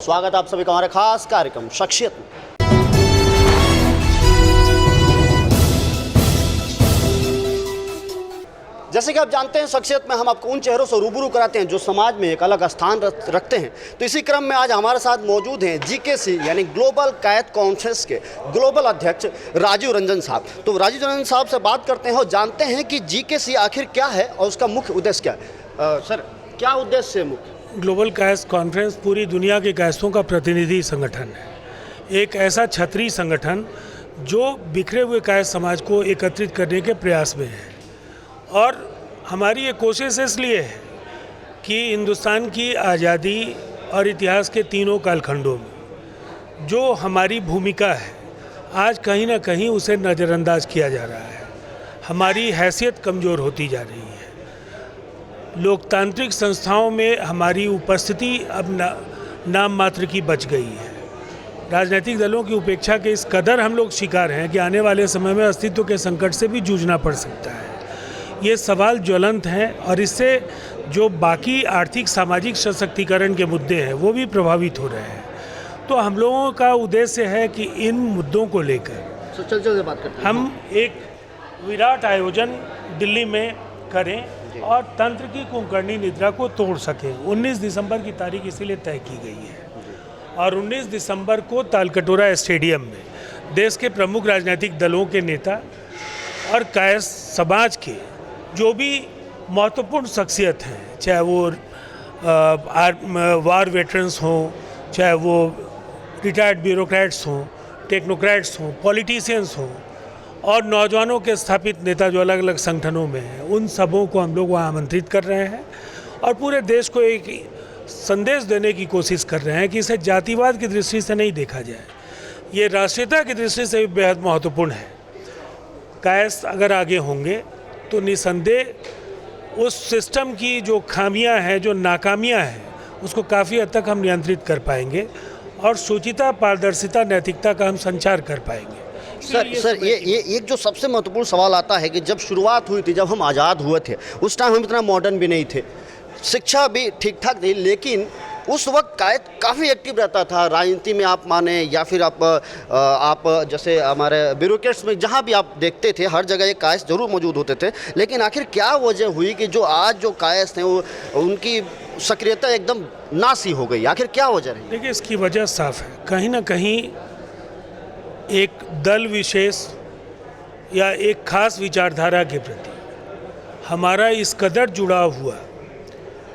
स्वागत है आप सभी का हमारे खास कार्यक्रम शख्सियत में। जैसे कि आप जानते हैं, शख्सियत में हम आपको उन चेहरों से रूबरू कराते हैं जो समाज में एक अलग स्थान रखते हैं। तो इसी क्रम में आज हमारे साथ मौजूद हैं GKC यानी ग्लोबल कायद कॉन्फ्रेंस के ग्लोबल अध्यक्ष राजीव रंजन साहब। तो राजीव रंजन साहब से बात करते हैं और जानते हैं कि GKC आखिर क्या है और उसका मुख्य उद्देश्य क्या है। सर, क्या उद्देश्य है मुख्य? ग्लोबल कायस्थ कॉन्फ्रेंस पूरी दुनिया के कायस्थों का प्रतिनिधि संगठन है। एक ऐसा छतरी संगठन जो बिखरे हुए कायस्थ समाज को एकत्रित करने के प्रयास में है। और हमारी ये कोशिश इसलिए है कि हिंदुस्तान की आज़ादी और इतिहास के तीनों कालखंडों में जो हमारी भूमिका है, आज कहीं ना कहीं उसे नज़रअंदाज किया जा रहा है। हमारी हैसियत कमज़ोर होती जा रही है। लोकतांत्रिक संस्थाओं में हमारी उपस्थिति अब नाम मात्र की बच गई है। राजनीतिक दलों की उपेक्षा के इस कदर हम लोग शिकार हैं कि आने वाले समय में अस्तित्व के संकट से भी जूझना पड़ सकता है। ये सवाल ज्वलंत हैं और इससे जो बाकी आर्थिक सामाजिक सशक्तिकरण के मुद्दे हैं वो भी प्रभावित हो रहे हैं। तो हम लोगों का उद्देश्य है कि इन मुद्दों को लेकर चल बात करते हैं। हम एक विराट आयोजन दिल्ली में करें और तंत्र की कुंभकर्णी निद्रा को तोड़ सकें। 19 दिसंबर की तारीख इसीलिए तय की गई है और 19 दिसंबर को तालकटोरा स्टेडियम में देश के प्रमुख राजनीतिक दलों के नेता और कायस्थ समाज के जो भी महत्वपूर्ण शख्सियत हैं, चाहे वो वार वेटरन्स हों, चाहे वो रिटायर्ड ब्यूरोक्रेट्स हों, टेक्नोक्रेट्स हों, पॉलिटिशियंस हों और नौजवानों के स्थापित नेता जो अलग अलग संगठनों में हैं, उन सबों को हम लोग वहाँ आमंत्रित कर रहे हैं और पूरे देश को एक संदेश देने की कोशिश कर रहे हैं कि इसे जातिवाद की दृष्टि से नहीं देखा जाए, ये राष्ट्रीयता की दृष्टि से भी बेहद महत्वपूर्ण है। कायस्थ अगर आगे होंगे तो निसंदेह उस सिस्टम की जो खामियां हैं, जो नाकामियां हैं, उसको काफ़ी हद तक हम नियंत्रित कर पाएंगे और शुचिता, पारदर्शिता, नैतिकता का हम संचार कर पाएंगे। सर ये एक जो सबसे महत्वपूर्ण सवाल आता है कि जब शुरुआत हुई थी, जब हम आज़ाद हुए थे, उस टाइम हम इतना मॉडर्न भी नहीं थे, शिक्षा भी ठीक ठाक थी, लेकिन उस वक्त कायद काफ़ी एक्टिव रहता था राजनीति में, आप माने या फिर आप जैसे हमारे ब्यूरोक्रेट्स में जहाँ भी आप देखते थे, हर जगह ये कायस्थ जरूर मौजूद होते थे। लेकिन आखिर क्या वजह हुई कि जो आज जो कायस्थ हैं वो उनकी सक्रियता एकदम नासी हो गई? आखिर क्या वजह रही? देखिए, इसकी वजह साफ है। कहीं ना कहीं एक दल विशेष या एक खास विचारधारा के प्रति हमारा इस कदर जुड़ाव हुआ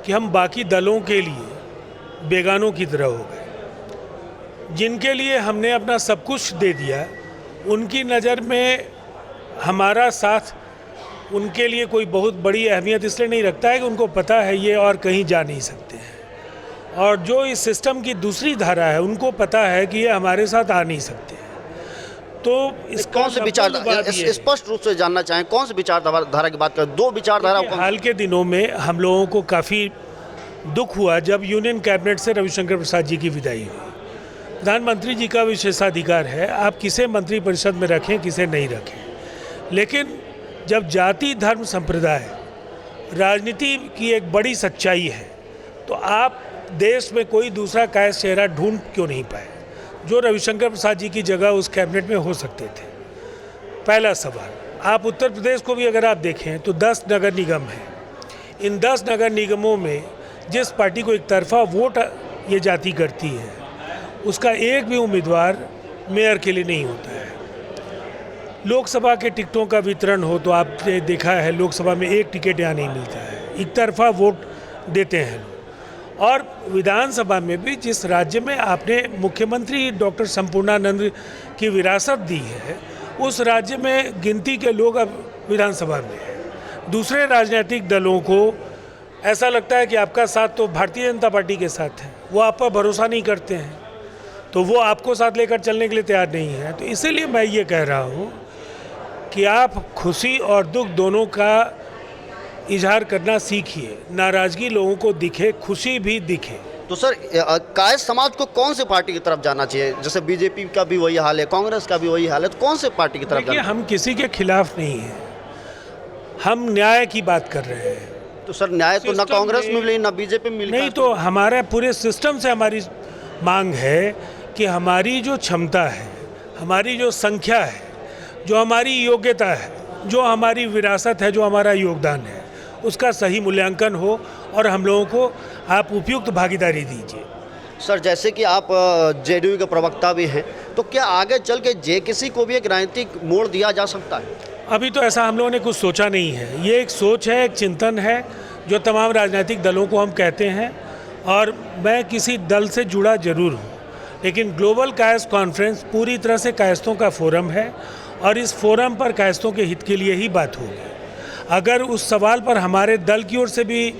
कि हम बाकी दलों के लिए बेगानों की तरह हो गए। जिनके लिए हमने अपना सब कुछ दे दिया, उनकी नज़र में हमारा साथ उनके लिए कोई बहुत बड़ी अहमियत इसलिए नहीं रखता है कि उनको पता है ये और कहीं जा नहीं सकते हैं। और जो इस सिस्टम की दूसरी धारा है, उनको पता है कि ये हमारे साथ आ नहीं सकते हैं। तो इस कौन से विचारधारा, स्पष्ट रूप से जानना चाहें, कौन से विचारधारा की बात करें? दो विचारधारा। हाल के दिनों में हम लोगों को काफ़ी दुख हुआ जब यूनियन कैबिनेट से रविशंकर प्रसाद जी की विदाई हुई। प्रधानमंत्री जी का विशेषाधिकार है, आप किसे मंत्रिपरिषद में रखें, किसे नहीं रखें। लेकिन जब जाति, धर्म, संप्रदाय राजनीति की एक बड़ी सच्चाई है, तो आप देश में कोई दूसरा कायस्थ चेहरा ढूंढ क्यों नहीं पाए जो रविशंकर प्रसाद जी की जगह उस कैबिनेट में हो सकते थे? पहला सवाल। आप उत्तर प्रदेश को भी अगर आप देखें तो 10 नगर निगम हैं। इन 10 नगर निगमों में जिस पार्टी को एक तरफा वोट ये जाति करती है, उसका एक भी उम्मीदवार मेयर के लिए नहीं होता है। लोकसभा के टिकटों का वितरण हो तो आपने देखा है, लोकसभा में एक टिकट यहाँ नहीं मिलता है, एक तरफा वोट देते हैं लोग। और विधानसभा में भी जिस राज्य में आपने मुख्यमंत्री डॉक्टर संपूर्णानंद की विरासत दी है, उस राज्य में गिनती के लोग अब विधानसभा में हैं। दूसरे राजनीतिक दलों को ऐसा लगता है कि आपका साथ तो भारतीय जनता पार्टी के साथ है, वो आप पर भरोसा नहीं करते हैं, तो वो आपको साथ लेकर चलने के लिए तैयार नहीं है। तो इसीलिए मैं ये कह रहा हूँ कि आप खुशी और दुख दोनों का इजहार करना सीखिए। नाराज़गी लोगों को दिखे, खुशी भी दिखे। तो सर, कायस्थ समाज को कौन सी पार्टी की तरफ जाना चाहिए? जैसे बीजेपी का भी वही हाल है, कांग्रेस का भी वही हाल है, तो कौन से पार्टी की तरफ जाना? हम किसी के खिलाफ नहीं हैं, हम न्याय की बात कर रहे हैं। तो सर, न्याय तो ना कांग्रेस में मिली, ना बीजेपी में मिली। नहीं, तो हमारे पूरे सिस्टम से हमारी मांग है कि हमारी जो क्षमता है, हमारी जो संख्या है, जो हमारी योग्यता है, जो हमारी विरासत है, जो हमारा योगदान है, उसका सही मूल्यांकन हो और हम लोगों को आप उपयुक्त भागीदारी दीजिए। सर, जैसे कि आप जेडीयू के प्रवक्ता भी हैं, तो क्या आगे चल के जेकेसी को भी एक राजनीतिक मोड़ दिया जा सकता है? अभी तो ऐसा हम लोगों ने कुछ सोचा नहीं है। ये एक सोच है, एक चिंतन है जो तमाम राजनीतिक दलों को हम कहते हैं, और मैं किसी दल से जुड़ा जरूर हूँ, लेकिन ग्लोबल कायस्थ कॉन्फ्रेंस पूरी तरह से कायस्थों का फोरम है और इस फोरम पर कायस्थों के हित के लिए ही बात होगी। अगर उस सवाल पर हमारे दल की ओर से भी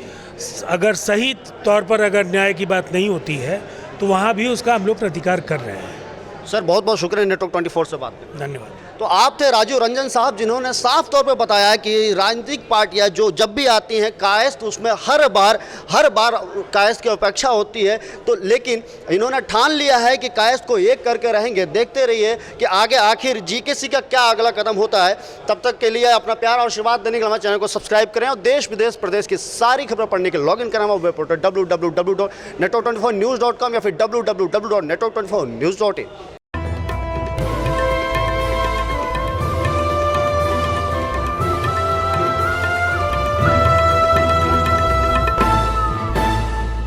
अगर सही तौर पर अगर न्याय की बात नहीं होती है तो वहाँ भी उसका हम लोग प्रतिकार कर रहे हैं। सर, बहुत बहुत शुक्रिया नेटवर्क 24 से बात करने। धन्यवाद। तो आप थे राजीव रंजन साहब, जिन्होंने साफ तौर पे बताया कि राजनीतिक पार्टियां जो जब भी आती हैं कायस्थ, उसमें हर बार कायस्थ की अपेक्षा होती है। तो लेकिन इन्होंने ठान लिया है कि कायस्थ को एक करके रहेंगे। देखते रहिए कि आगे आखिर जीकेसी का क्या अगला कदम होता है। तब तक के लिए अपना प्यार और आशीर्वाद देने के लिए हमारे चैनल को सब्सक्राइब करें और देश विदेश प्रदेश की सारी खबरें पढ़ने के लिए लॉग इन करें हमारे वेब पोर्टल www.network24news.com या फिर www.network24news.in।